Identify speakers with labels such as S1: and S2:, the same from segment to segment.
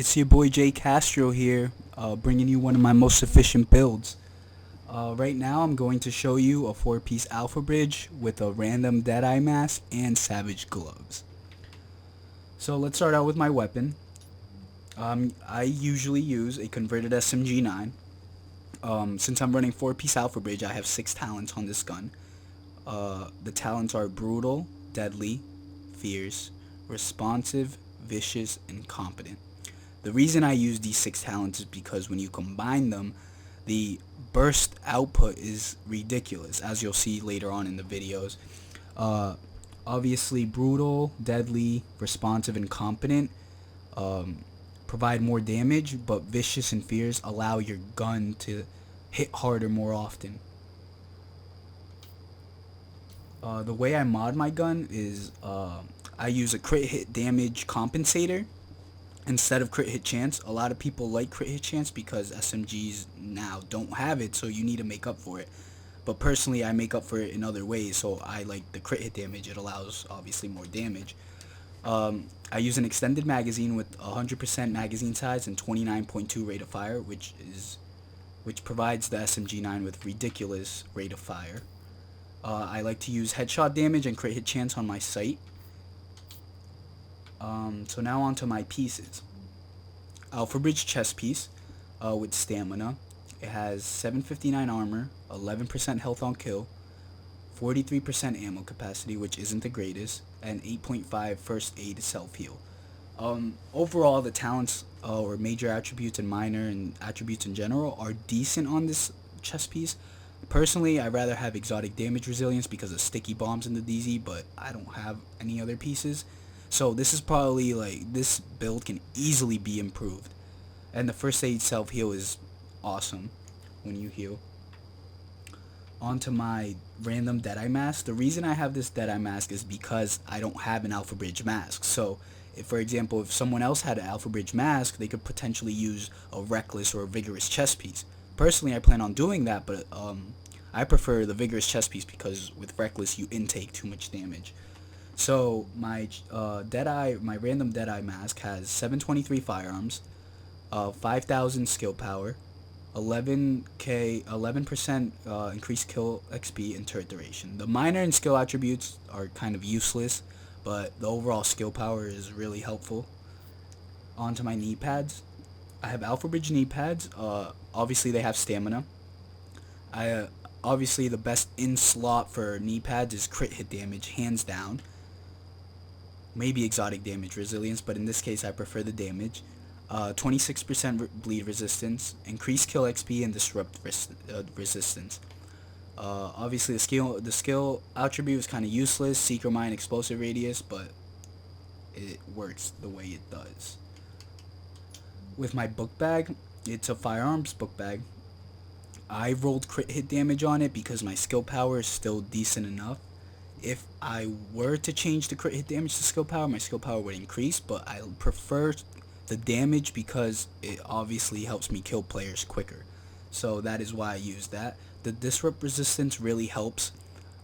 S1: It's your boy Jcastro here, bringing you one of my most efficient builds. Right now I'm going to show you a 4-piece AlphaBridge with a random Deadeye mask and Savage gloves. So let's start out with my weapon. I usually use a converted SMG 9. Since I'm running 4-piece AlphaBridge, I have 6 talents on this gun. The talents are Brutal, Deadly, Fierce, Responsive, Vicious, and Competent. The reason I use these 6 talents is because when you combine them, the burst output is ridiculous, as you'll see later on in the videos. Obviously, Brutal, Deadly, Responsive, and Competent provide more damage, but Vicious and Fierce allow your gun to hit harder more often. The way I mod my gun is I use a crit hit damage compensator instead of crit hit chance. A lot of people like crit hit chance because SMGs now don't have it, so you need to make up for it. But personally, I make up for it in other ways, so I like the crit hit damage. It allows obviously more damage. I use an extended magazine with 100% magazine size and 29.2 rate of fire, which provides the SMG 9 with ridiculous rate of fire. I like to use headshot damage and crit hit chance on my sight. So now on to my pieces. AlphaBridge chest piece with stamina. It has 759 armor, 11% health on kill, 43% ammo capacity, which isn't the greatest, and 8.5 first aid self-heal. Overall, the talents or major attributes and minor and attributes in general are decent on this chest piece. Personally, I'd rather have exotic damage resilience because of sticky bombs in the DZ, but I don't have any other pieces. So this is probably this build can easily be improved. And the first aid self-heal is awesome when you heal. Onto my random Deadeye mask. The reason I have this Deadeye mask is because I don't have an AlphaBridge mask. So, for example, if someone else had an AlphaBridge mask, they could potentially use a Reckless or a Vigorous chest piece. Personally, I plan on doing that, but I prefer the Vigorous chest piece because with Reckless you intake too much damage. So my my random Deadeye mask has 723 firearms, 5,000 skill power, 11% increased kill XP, and turret duration. The minor and skill attributes are kind of useless, but the overall skill power is really helpful. Onto my knee pads. I have AlphaBridge knee pads. Obviously they have stamina. Obviously the best in slot for knee pads is crit hit damage, hands down. Maybe exotic damage resilience, but in this case I prefer the damage. 26% bleed resistance, increased kill XP, and disrupt resistance. Obviously the skill attribute is kind of useless, Secret Mine, explosive radius, but it works the way it does. With my book bag, it's a firearms book bag. I rolled crit hit damage on it because my skill power is still decent enough. If I were to change the crit hit damage to skill power, my skill power would increase, but I prefer the damage because it obviously helps me kill players quicker. So that is why I use that. The disrupt resistance really helps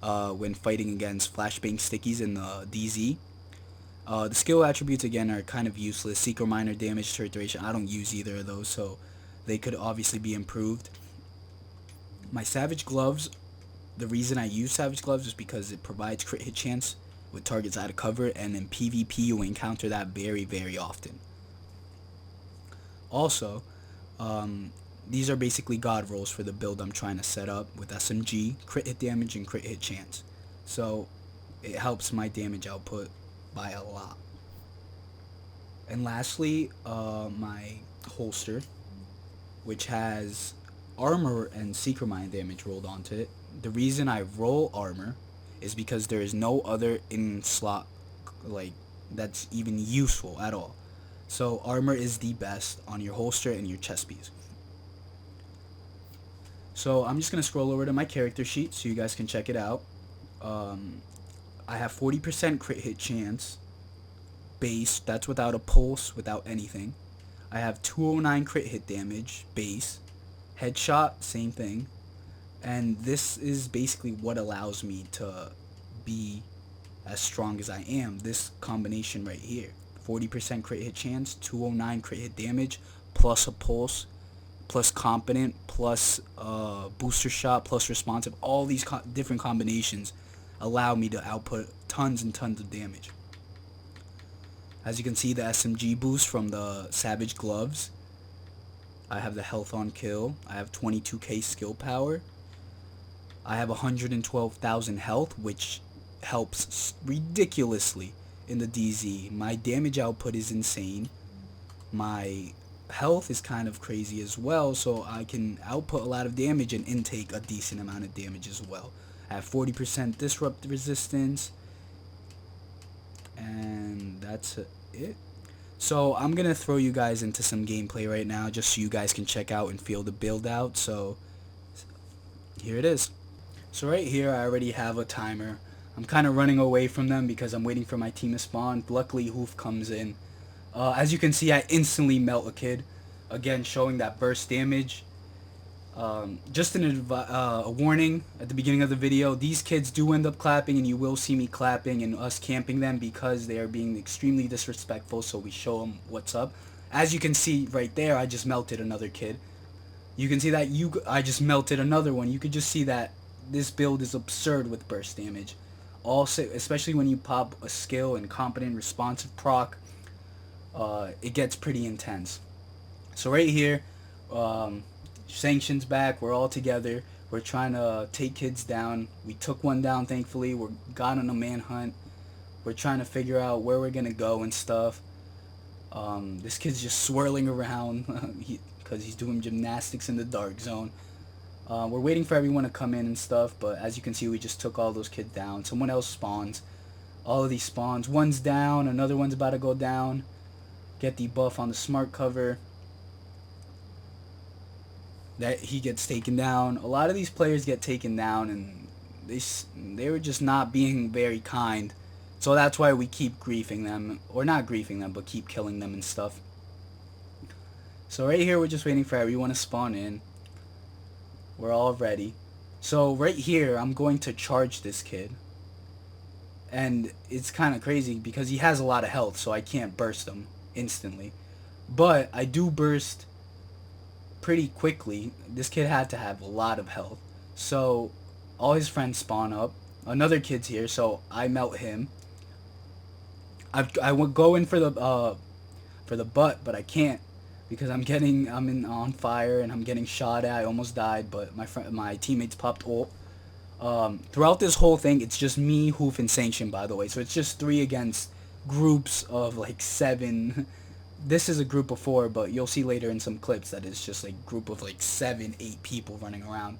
S1: when fighting against flashbang stickies in the DZ. The skill attributes again are kind of useless. Secret Miner, damage, turret duration. I don't use either of those, so they could obviously be improved. My Savage gloves. The reason I use Savage gloves is because it provides crit hit chance with targets out of cover, and in PvP you encounter that very, very often. Also, these are basically god rolls for the build I'm trying to set up with SMG, crit hit damage, and crit hit chance. So it helps my damage output by a lot. And lastly, my holster, which has armor and Secret Mine damage rolled onto it. The reason I roll armor is because there is no other in slot that's even useful at all. So armor is the best on your holster and your chest piece. So I'm just going to scroll over to my character sheet so you guys can check it out. I have 40% crit hit chance base. That's without a pulse, without anything. I have 209 crit hit damage base. Headshot, same thing. And this is basically what allows me to be as strong as I am, this combination right here. 40% crit hit chance, 209 crit hit damage, plus a pulse, plus competent, plus booster shot, plus responsive. All these different combinations allow me to output tons and tons of damage. As you can see, the SMG boost from the Savage Gloves. I have the health on kill. I have 22k skill power. I have 112,000 health, which helps ridiculously in the DZ. My damage output is insane. My health is kind of crazy as well, so I can output a lot of damage and intake a decent amount of damage as well. I have 40% disrupt resistance, and that's it. So I'm gonna throw you guys into some gameplay right now, just so you guys can check out and feel the build out. So here it is. So right here I already have a timer. I'm kind of running away from them because I'm waiting for my team to spawn. Luckily Hoof comes in. As you can see, I instantly melt a kid. Again, showing that burst damage. Just a warning at the beginning of the video, these kids do end up clapping, and you will see me clapping and us camping them because they are being extremely disrespectful, so we show them what's up. As you can see right there, I just melted another kid. You can see that I just melted another one. You could just see that this build is absurd with burst damage. Also, especially when you pop a skill and competent responsive proc, it gets pretty intense. So right here, Sanction's back. We're all together. We're trying to take kids down. We took one down, thankfully. We're got on a manhunt. We're trying to figure out where we're gonna go and stuff. This kid's just swirling around because he's doing gymnastics in the dark zone. We're waiting for everyone to come in and stuff, but as you can see, we just took all those kids down. Someone else spawns. All of these spawns. One's down. Another one's about to go down. Get the buff on the smart cover. That he gets taken down. A lot of these players get taken down, and they were just not being very kind. So that's why we keep griefing them, or not griefing them, but keep killing them and stuff. So right here, we're just waiting for everyone to spawn in. We're all ready. So right here, I'm going to charge this kid. And it's kind of crazy because he has a lot of health, so I can't burst him instantly. But I do burst pretty quickly. This kid had to have a lot of health. So all his friends spawn up. Another kid's here, so I melt him. I would go in for the butt, but I can't because I'm on fire and I'm getting shot at. I almost died, but my teammates popped ult. Throughout this whole thing, it's just me, Hoof, and Sanction, by the way. So it's just 3 against groups of like 7. This is a group of 4, but you'll see later in some clips that it's just like group of like 7, 8 people running around.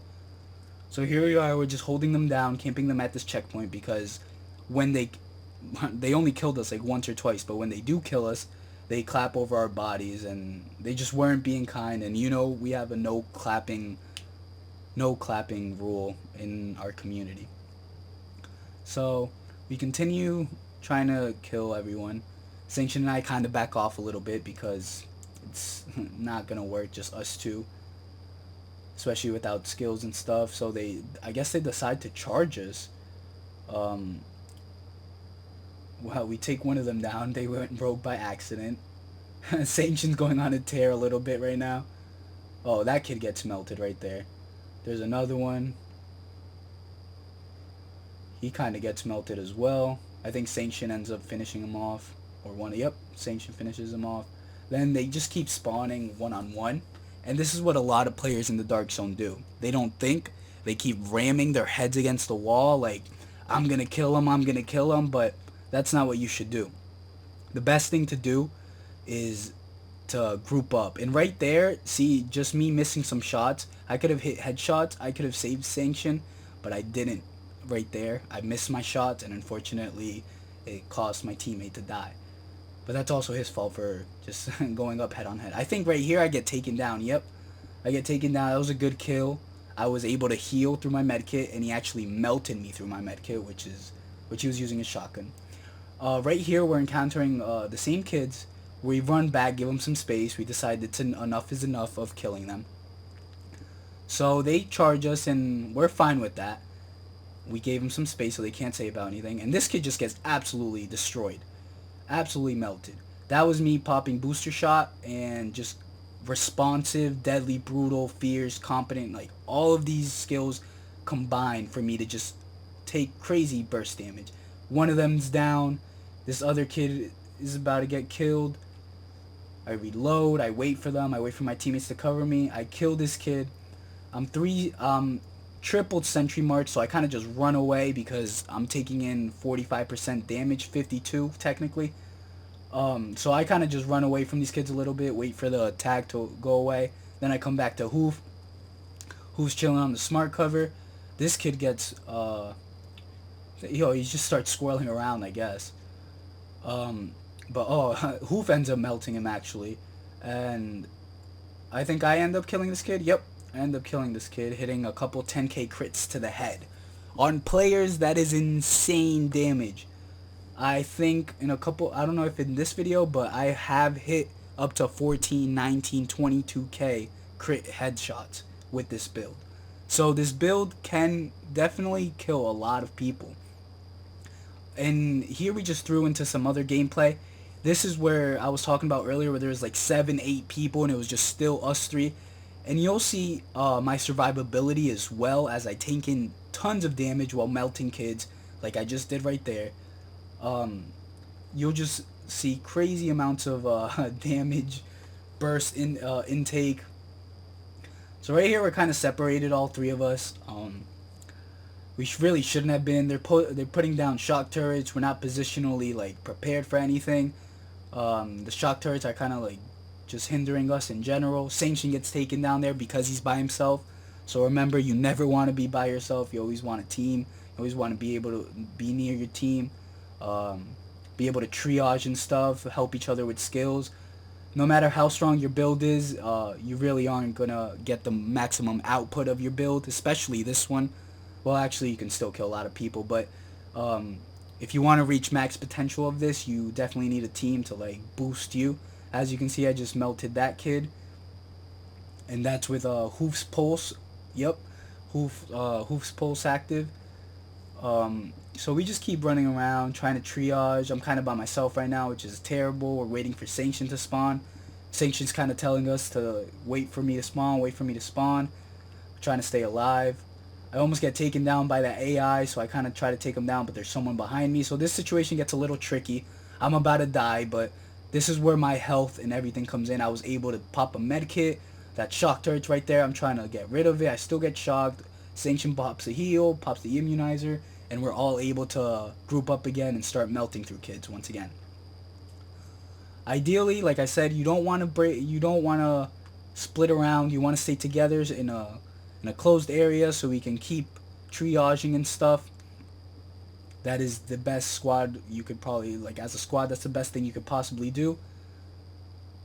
S1: So here we are, we're just holding them down, camping them at this checkpoint because when they only killed us like once or twice, but when they do kill us, they clap over our bodies, and they just weren't being kind. And you know, we have a no clapping rule in our community. So we continue trying to kill everyone. Sanction and I kind of back off a little bit because it's not gonna work, just us two, especially without skills and stuff. So I guess they decide to charge us. Well, we take one of them down. They went rogue by accident. Sanction's going on a tear a little bit right now. Oh, that kid gets melted right there. There's another one. He kind of gets melted as well. I think Sanction ends up finishing him off. Yep, Sanction finishes him off. Then they just keep spawning one-on-one. And this is what a lot of players in the Dark Zone do. They don't think. They keep ramming their heads against the wall like, I'm going to kill him, I'm going to kill him. But that's not what you should do. The best thing to do is to group up. And right there, see, just me missing some shots. I could have hit headshots. I could have saved Sanction. But I didn't. Right there, I missed my shots. And unfortunately, it caused my teammate to die. But that's also his fault for just going up head on head. I think right here I get taken down. Yep. I get taken down. That was a good kill. I was able to heal through my medkit, and he actually melted me through my medkit, which he was using a shotgun. Right here we're encountering the same kids. We run back, give them some space. We decide that enough is enough of killing them. So they charge us, and we're fine with that. We gave them some space so they can't say about anything. And this kid just gets absolutely destroyed. Absolutely melted. That was me popping booster shot and just responsive, deadly, brutal, fierce, competent, like all of these skills combined for me to just take crazy burst damage. One of them's down. This other kid is about to get killed. I reload. I wait for them. I wait for my teammates to cover me. I kill this kid. I'm tripled sentry march, so I kind of just run away because I'm taking in 45% damage, 52 technically. So I kind of just run away from these kids a little bit, wait for the tag to go away. Then I come back to Hoof. Hoof's chilling on the smart cover. This kid gets, he just starts swirling around, I guess. Hoof ends up melting him actually. And I think I end up killing this kid. Yep, I end up killing this kid, hitting a couple 10k crits to the head. On players, that is insane damage. I think in a couple, I don't know if in this video, but I have hit up to 14, 19, 22k crit headshots with this build. So this build can definitely kill a lot of people. And here we just threw into some other gameplay. This is where I was talking about earlier, where there was like 7, 8 people and it was just still us 3. And you'll see my survivability as well, as I take in tons of damage while melting kids like I just did right there. You'll just see crazy amounts of damage burst intake. So right here we're kind of separated, all 3 of us. We really shouldn't have been. They're putting down shock turrets. We're not positionally like prepared for anything. The shock turrets are kind of like just hindering us in general. Sanction gets taken down there because he's by himself. So remember, you never want to be by yourself. You always want a team. You always want to be able to be near your team. Be able to triage and stuff, help each other with skills. No matter how strong your build is, you really aren't gonna get the maximum output of your build, especially this one. Well, actually, you can still kill a lot of people, but if you want to reach max potential of this, you definitely need a team to like boost you. As you can see, I just melted that kid, and that's with Hoof's Pulse. Yep, Hoof's Pulse active. So we just keep running around trying to triage. I'm kind of by myself right now, which is terrible. We're waiting for Sanction to spawn. Sanction's kind of telling us to wait for me to spawn, wait for me to spawn. We're trying to stay alive. I almost get taken down by that AI, so I kind of try to take him down, but there's someone behind me. So this situation gets a little tricky. I'm about to die, but this is where my health and everything comes in. I was able to pop a med kit. That shock turret's right there. I'm trying to get rid of it. I still get shocked. Sanction pops a heal, pops the immunizer, and we're all able to group up again and start melting through kids once again. Ideally, like I said, you don't want to split around. You want to stay together in a closed area so we can keep triaging and stuff. That is the best squad you could probably, like as a squad, that's the best thing you could possibly do.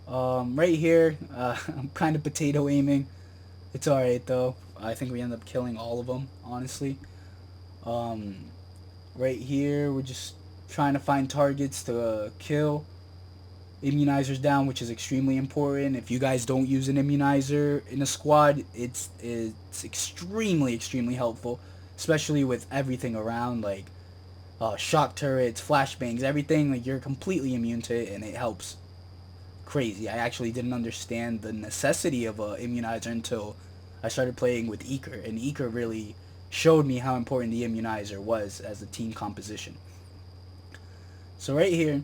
S1: Right here, I'm kind of potato aiming. It's alright though. I think we end up killing all of them, honestly. Right here, we're just trying to find targets to kill. Immunizer's down, which is extremely important. If you guys don't use an immunizer in a squad, it's extremely helpful, especially with everything around, like shock turrets, flashbangs, everything. Like, you're completely immune to it, and it helps crazy. I actually didn't understand the necessity of a immunizer until I started playing with Eker, and Eker really showed me how important the immunizer was as a team composition. So right here,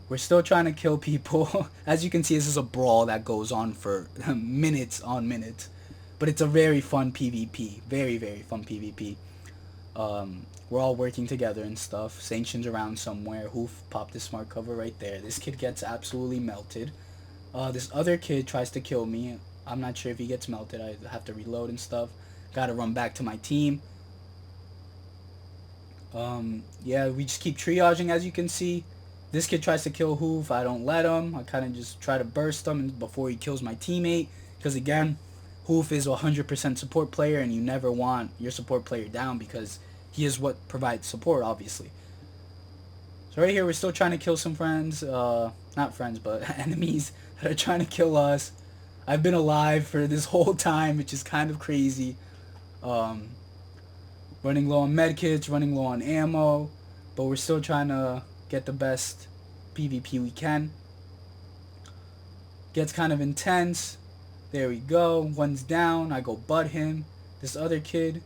S1: we're still trying to kill people. As you can see, this is a brawl that goes on for minutes on minutes. But it's a very fun PvP. Very fun PvP. We're all working together and stuff. Sanction's around somewhere. Hoof popped the smart cover right there. This kid gets absolutely melted. This other kid tries to kill me. I'm not sure if he gets melted. I have to reload and stuff. Gotta run back to my team. Yeah, we just keep triaging, as you can see. This kid tries to kill Hoof. I don't let him. I kind of just try to burst him before he kills my teammate. Because again, Hoof is a 100% support player, and you never want your support player down because he is what provides support, obviously. So right here, we're still trying to kill some friends. Not friends, but enemies that are trying to kill us. I've been alive for this whole time, which is kind of crazy. Running low on medkits, running low on ammo, but we're still trying to get the best PvP we can. Gets kind of intense. There we go. One's down. I go butt him. This other kid,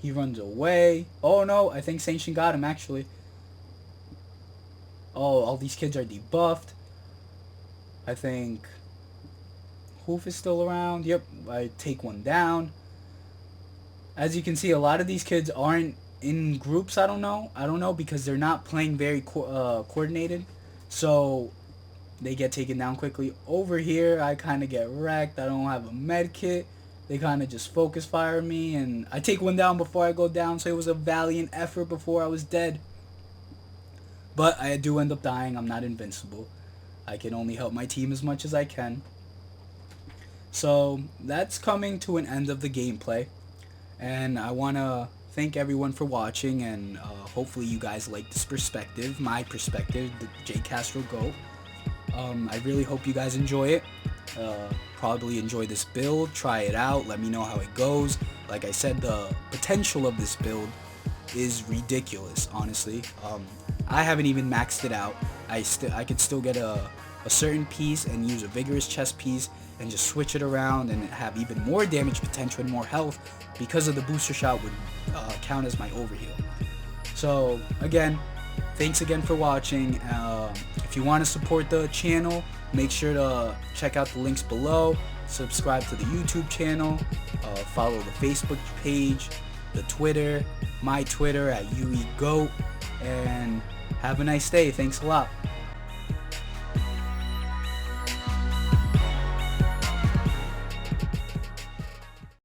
S1: he runs away. Oh no, I think Sanchin got him actually. Oh, all these kids are debuffed. I think Hoof is still around. Yep, I take one down. As you can see, a lot of these kids aren't in groups. I don't know because they're not playing very coordinated. So they get taken down quickly. Over here, I kind of get wrecked. I don't have a med kit. They kind of just focus fire me, and I take one down before I go down, so it was a valiant effort before I was dead. But I do end up dying. I'm not invincible. I can only help my team as much as I can. So that's coming to an end of the gameplay, and I want to thank everyone for watching, and hopefully you guys like this perspective, my perspective, the Jcastro Go. I really hope you guys enjoy it. Probably enjoy this build, try it out, let me know how it goes. Like I said, the potential of this build is ridiculous, honestly. I haven't even maxed it out. I could still get a certain piece and use a vigorous chest piece and just switch it around and have even more damage potential and more health, because of the booster shot would count as my overheal. So again, thanks again for watching. If you want to support the channel, make sure to check out the links below, subscribe to the YouTube channel, follow the Facebook page, the Twitter, my Twitter at UEGoat, and have a nice day. Thanks a lot.